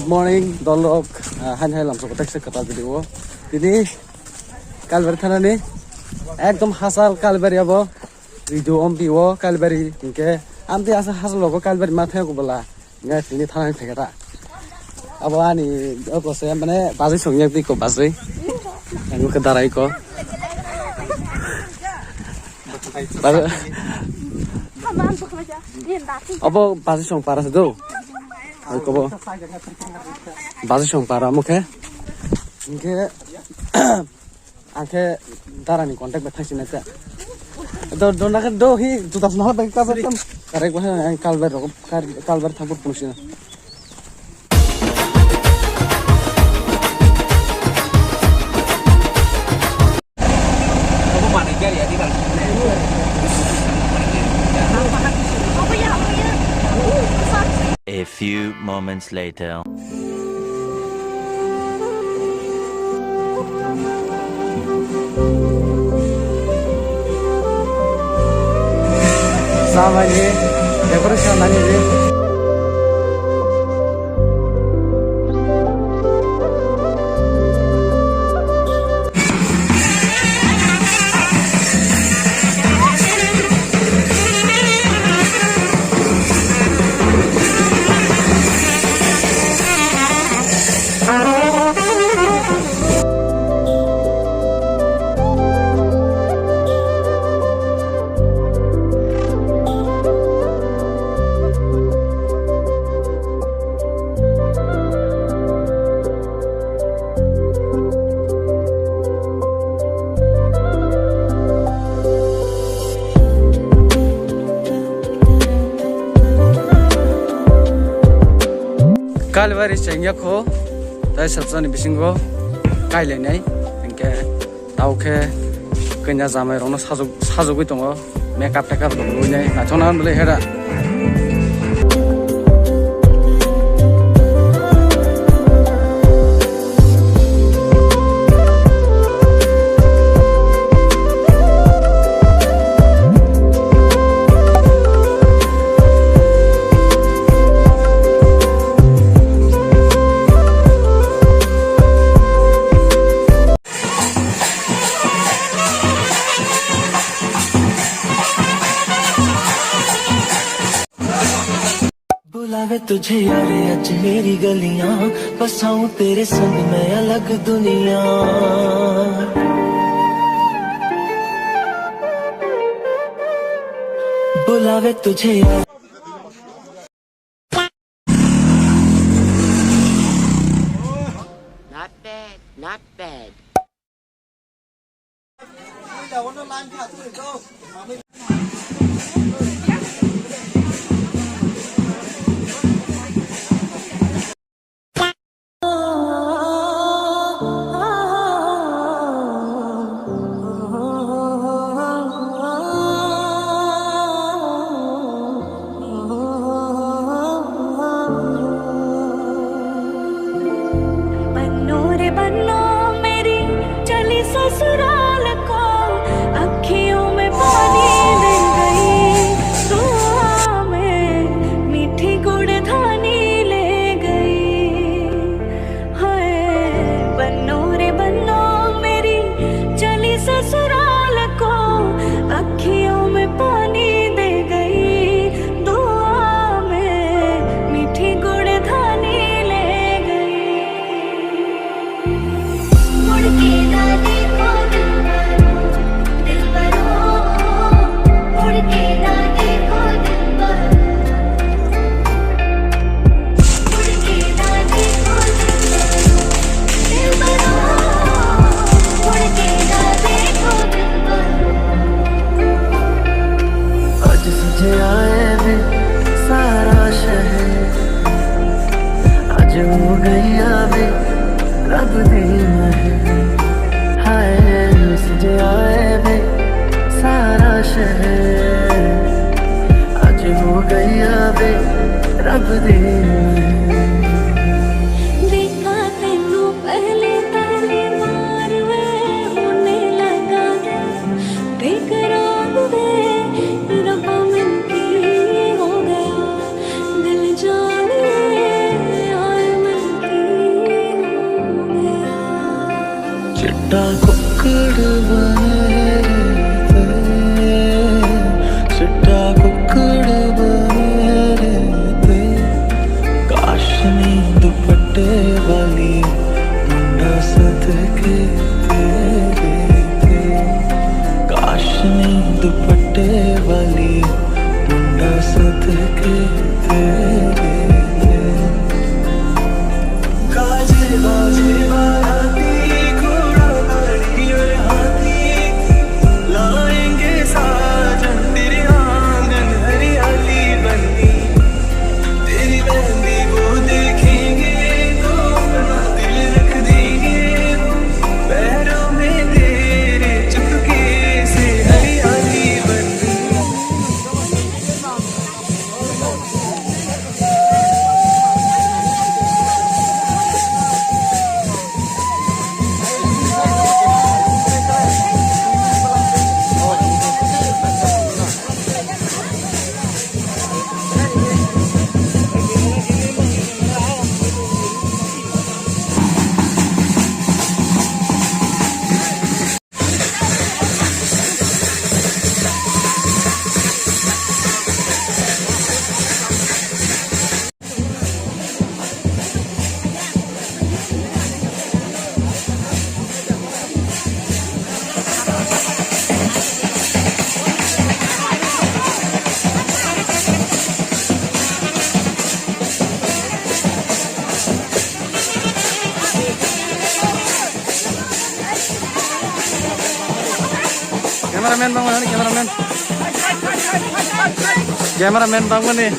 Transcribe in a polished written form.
Good morning, dolok. Hai lam sok tek kata video. Ini kalbar thana ni. Ekdom hasal kalbar ya bo. Video om piwo kalbari. Inke amti asa hasal logo kalbari mathe ko bola. Ngai sini thana ni thekata. Abo ani ko se mane bazi songyak di ko bazi. Aku ke darai ko. Abo bazi song para sedo. Aku bo bazi song para muke. Inke angke darani kontak betai sini ta. Do nak do hi tu tas mahal baik ta betam. Karek bah kalbar thampur punusina. A few moments later. Sama ni, dekorasi mana ni? Kalbari cengyak ho, tapi sabsani bisingo kaile nai, engke tau ke kenya zamai rono sajuk itu ngo, makeup dulu nai, nah conan boleh hera. बुलावे तुझे यारे आज मेरी गलियां बसाऊं तेरे संग मैं अलग दुनिया बुलावे तुझे Not bad. ससुराल को अखियों में पानी दे गई, दुआ में मीठी गुड़ धानी ले गई। हाय बन्नो रे बन्नो मेरी चली ससुराल को अखियों में पानी दे गई, दुआ में मीठी गुड़ धानी ले गई। मुड़ के दादी रब दी हाय सजे आए वे सारा शहर आज हो गया वे रब दी देखा तेनू पहले बार वे होने लगा बेकरार वे रब्बा मन की हो गया दिल जाने आए मन चिट्टा कुक्कड़ बने थे, चिट्टा कुक्कड़ बने थे, काशनी दुपट्टे वाली मुंडा सदके तेरे थे, काशनी दुपट्टे वाली मुंडा सदके तेरे थे। काजे बाजे बाराती घोड़ा गाड़ी और हाथी लाएंगे साजन तेरे आंगन हरियाली बनी, तेरी मेहंदी वो देखेंगे तो अपना दिल रख देंगे वो, पैरों में तेरे चुपके से हरियाली बनी। Cameraman bangun nih, cameraman. Cameraman bangun nih.